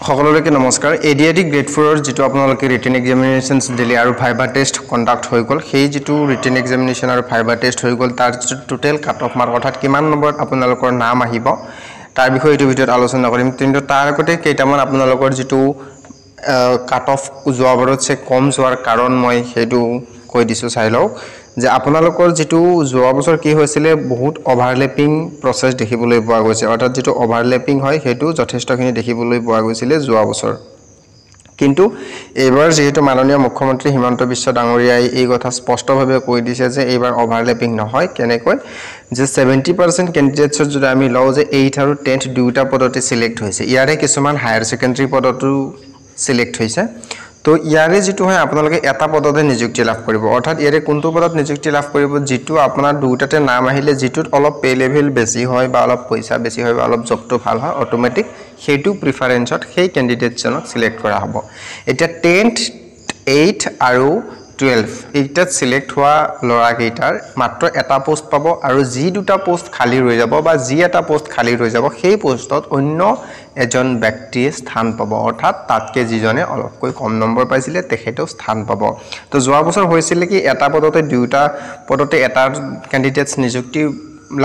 সকলোকে নমস্কাৰ এডিআইটি গ্ৰেড 4 ৰ যেটো আপোনালোকে ৰিটেন এক্সামিনেশনস দিলে আৰু ভাইবা টেষ্ট কন্ডাক্ট হৈ গল সেই যেটো ৰিটেন এক্সামিনেশন আৰু ভাইবা টেষ্ট হৈ গল তাৰ টোটাল কাট অফ মাৰ্ক অৰ্থাৎ কিমান নম্বৰত আপোনালোকৰ নাম আহিব তাৰ বিষয়ে এই ভিডিওত আলোচনা কৰিম কিন্তু তাৰ আগতে কেইটামান আপোনালোকৰ যেটো কাট অফ যোৱাবাৰত সে কম যোৱাৰ কাৰণ মই হেতু কৈ দিছো চাই লওক যে আপোনালোকৰ যেটো যোৱা বছৰ কি হৈছিল বহুত ওভাৰল্যাপিং প্ৰসেস দেখিবলৈ পোৱা গৈছে অৰ্থাৎ যেটো ওভাৰল্যাপিং হয় হেতু যথেষ্টখিনি দেখিবলৈ পোৱা গৈছিল যোৱা বছৰ কিন্তু এবাৰ যেহেতু মাননীয় মুখ্যমন্ত্ৰী হিমন্ত বিশ্ব ডাঙৰীয়াই এই কথা স্পষ্টভাৱে কৈ দিছে যে এবাৰ ওভাৰল্যাপিং নহয় কেনেকৈ যে 70% ক্যান্ডিডেটছৰ যদি আমি লও যে 8 আৰু 10 দুটা পদতে সিলেক্ট হৈছে ইয়াৰে কিছুমান হায়াৰ সেকেন্ডাৰী পদতো সিলেক্ট হৈছে তো ইয়াৰে যেটো হয় আপোনালোকে এটা পদতে নিযুক্তি লাভ কৰিব অৰ্থাৎ ইয়াৰে কোনটো পদত নিযুক্তি লাভ কৰিব যেটো আপোনাৰ দুটাতে নাম আহিলে যেটোত অলপ পে লেভেল বেছি হয় বা অলপ পইচা বেছি হয় বা অলপ জবটো ভাল হয় অটোমেটিক হেতু প্ৰিফাৰেন্সত সেই ক্যান্ডিডেটছনক সিলেক্ট কৰা হ'ব এটা 10th 8 আৰু 12 এইটাত সিলেক্ট হোৱা লৰা কেইটাৰ মাত্ৰ এটা পোষ্ট পাব আৰু যি দুটা পোষ্ট খালি ৰৈ যাব বা যি এটা পোষ্ট খালি ৰৈ যাব সেই পোষ্টত অন্য এজন ব্যক্তিয়ে স্থান পাব অৰ্থাৎ তাতকে যিজনে অলপকৈ কম নম্বৰ পাইছিলে তেখেতেও স্থান পাব তো যোৱা বছৰ হৈছিল কি এটা পদতে দুটা পদতে এটা ক্যান্ডিডেটছ নিযুক্তি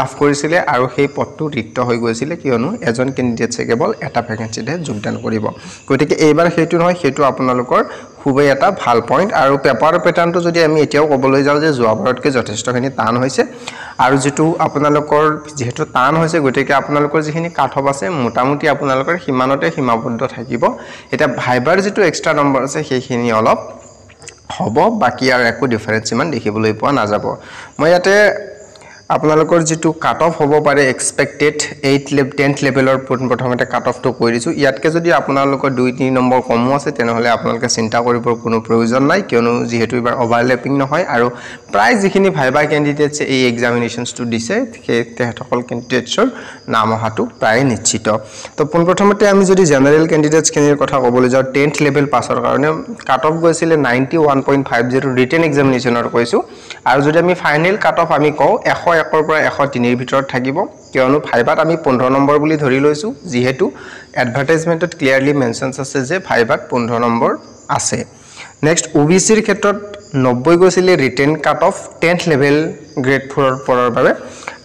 লাভ কৰিছিলে আৰু সেই পদটো ৰিক্ত হৈ গৈছিল কিয়নো এজন ক্যান্ডিডেটছে কেৱল এটা ভ্যাকেন্সিতে যোগদান কৰিব গতিকে এইবাৰ হেতু নহয় হেতু আপোনালোকৰ খুবই এটা ভাল পইণ্ট আৰু পেপাৰ প্যাটাৰ্নটো যদি আমি এতিয়াও ক'বলৈ যাওঁ যে যোৱাবাৰতকৈ যথেষ্টখিনি টান হৈছে আৰু যেটো আপোনালোকৰ যেহেতু টান হৈছে গতিকে আপোনালোকৰ যিখিনি কাট অফ আছে মোটামুটি আপোনালোকৰ সীমানতে সীমাবদ্ধ থাকিব এটা ভাইবাৰ যেটো এক্সট্ৰা নম্বৰ আছে সেইখিনি অলপ হ'ব বাকি আৰু একো ডিফাৰেন্স ইমান দেখিবলৈ পোৱা নাযাব মই ইয়াতে আপোনালোকৰ যেটো কাট অফ হ'ব পাৰে এক্সপেক্টেড 10th লেভেলৰ প্ৰথমতে কাট অফটো কৈ দিছো ইয়াতকে যদি আপোনালোকৰ 2-3 নম্বৰ কম আছে তেনেহলে আপোনালোকে চিন্তা কৰিবৰ কোনো প্ৰয়োজন নাই কিয়নো যেহেতু এবাৰ ওভাৰল্যাপিং নহয় আৰু প্ৰায় যিখিনি ভাইবা ক্যান্ডিডেটছ এই এক্সামিনেশনছটো দিছে সেই তেহতকল ক্যান্ডিডেটছৰ নাম অহাটো প্ৰায় নিশ্চিত তো প্ৰথমতে আমি যদি জেনাৰেল ক্যান্ডিডেটছ খিনিৰ কথা ক'বলৈ যাওঁ 10th লেভেল পাছৰ কাৰণে কাট অফ গৈছিল 91.50 ৰিটেন এক্সামিনেশনৰ কৈছো আৰু যদি আমি ফাইনেল কাট অফ আমি কও 101 ৰ পৰা 103 ৰ ভিতৰত থাকিব কিয়নো ভাইবাত আমি 15 নম্বৰ বুলি ধৰি লৈছো যেহেতু এডভাৰটাইজমেন্টত ক্লিয়াৰলি মেনশনছ আছে যে ভাইবাত 15 নম্বৰ আছে নেক্সট ওবিসিৰ ক্ষেত্ৰত 90 গৈছিল written cut off 10th level grade 4 ৰ পৰৰ বাবে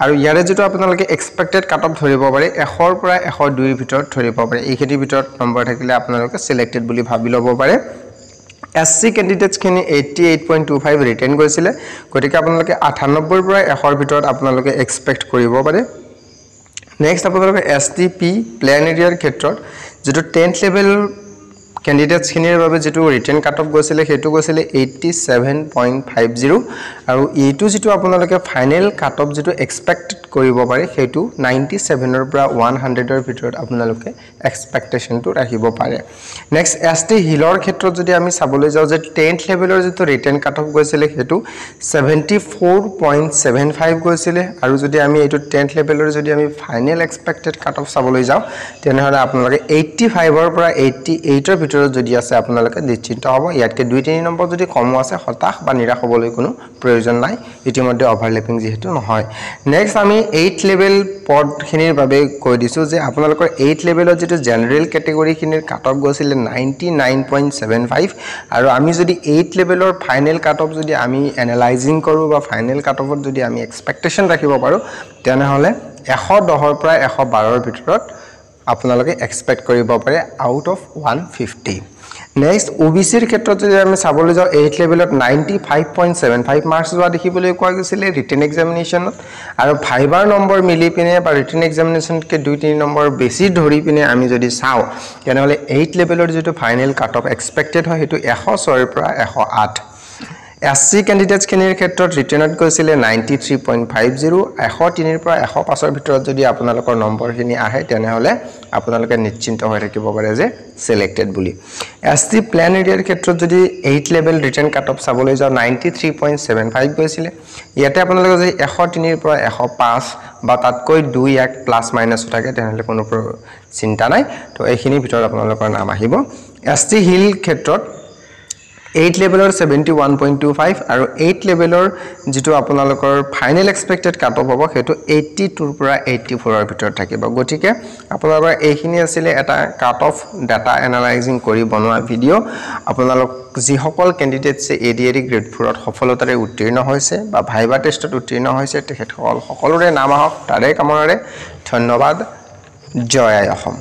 আৰু ইয়াৰে যেটো আপোনালোকে এক্সপেক্টেড কাট অফ ধৰিব পাৰে 100 ৰ পৰা 102 ৰ ভিতৰত ধৰিব পাৰে এইখিনি ভিতৰত নম্বৰ থাকিলে আপোনালোকে সিলেক্টেড বুলি ভাবি ল'ব পাৰে SC ক্যান্ডিডেটছ খিনি 88.25 ৰিটেন গৈছিল গতিকে আপোনালোকে 98 ৰ পৰা 100 ৰ ভিতৰত আপোনালোকে এক্সপেক্ট কৰিব পাৰে নেক্সট আপোনালোকে STP প্লেন এৰিয়াৰ ক্ষেত্ৰত যেটো 10th লেভেল ক্যান্ডিডেটছ খিনিৰ বাবে যেটো ৰিটেন কাট অফ গৈছিল হেতু গৈছিল 87.50 আৰু এইটো যেটো আপোনালোকে ফাইনেল কাট অফ যেটো এক্সপেক্টেড কৰিব পাৰে হেতু 97 ৰ পৰা 100 ৰ ভিতৰত আপোনালোকে এক্সপেক্টেশনটো ৰাখিব পাৰে নেক্সট ST হিলৰ ক্ষেত্ৰত যদি আমি চাবলৈ যাওঁ যে 10th লেভেলৰ যেটো ৰিটেন কাট অফ গৈছিল হেতু 74.75 গৈছিল আৰু যদি আমি এইটো 10th লেভেলৰ যদি আমি ফাইনেল এক্সপেক্টেড কাট অফ চাবলৈ যাওঁ তেনেহলে আপোনালোকে 85 ৰ পৰা 88 ৰ ভিতৰত যদি আছে আপোনালোকে নিশ্চিত হ'ব ইয়াতকে 2-3 নম্বৰ যদি কম আছে হতাশ বা নিৰাশ হ'বলৈ কোনো প্ৰয়োজন নাই ইতিমধ্যে ওভাৰল্যাপিং যেহেতু নহয় নেক্সট আমি 8th লেভেল পদখিনিৰ বাবে কৈ দিছো যে আপোনালোকৰ 8th লেভেলৰ যেটো জেনাৰেল ক্যাটেগৰি খিনিৰ কাট অফ গৈছিল 99.75 আৰু আমি যদি 8th লেভেলৰ ফাইনেল কাট অফ যদি আমি এনালাইজিং কৰো বা ফাইনেল কাট অফত যদি আমি এক্সপেক্টেশন ৰাখিব পাৰো তেনেহলে 110 ৰ পৰা 112 ৰ ভিতৰত আপোনালোকে এক্সপেক্ট কৰিব পাৰে আউট অফ 150 নেক্সট ওবিসিৰ ক্ষেত্ৰত যদি আমি চাবলৈ যাওঁ 8th লেভেলত 95.75 মাৰ্কস যোৱা দেখিবলৈ কোৱা গৈছিল ৰিটেন এক্সামিনেশনত আৰু ভাইবাৰ নম্বৰ মিলি পিনে বা ৰিটেন এক্সামিনেশনতকে 2-3 নম্বৰ বেছি ধৰি পিনে আমি যদি চাও তেনেহলে 8th লেভেলৰ যেটো ফাইনেল কাট অফ এক্সপেক্টেড হয় হেতু 106 ৰ পৰা 108 SC ক্যান্ডিডেটছ খিনিৰ ক্ষেত্ৰত ৰিটেনত গৈছিল 93.50 103 ৰ পৰা 105 ৰ ভিতৰত যদি আপোনালোকৰ নম্বৰখিনি আহে তেনেহলে আপোনালোকে নিশ্চিন্ত হৈ থাকিব পাৰে যে সিলেক্টেড বুলি ST প্লেন এৰিয়াৰ ক্ষেত্ৰত যদি 8th level written cut off চাবলৈ যাওঁ 93.75 গৈছিল ইয়াতে আপোনালোকে যদি 103 ৰ পৰা 105 বা তাতকৈ 2-1 প্লাস মাইনাস থাকে তেনেহলে কোনো চিন্তা নাই তো এইখিনি ভিতৰত আপোনালোকৰ নাম আহিব ST হিল ক্ষেত্ৰত 8 লেভেলৰ 71.25 আৰু 8 লেভেলৰ যেটো আপোনালোকৰ ফাইনেল এক্সপেক্টেড কাট অফ হ'ব হেতু 82 পৰা 84 ৰ ভিতৰত থাকিব গতিকে আপোনালোকৰ এইখিনি আছিল এটা কাট অফ ডাটা এনালাইজিং কৰি বনোৱা ভিডিও আপোনালোক যি সকল ক্যান্ডিডেটছে এডিআৰই গ্ৰেড 4 ত সফলতাৰে উত্তীৰ্ণ হৈছে বা ভাইবা টেষ্টত উত্তীৰ্ণ হৈছে তেখেতসকল সকলোৰে নাম আহক তাৰে কামনাৰে ধন্যবাদ জয় আই অসম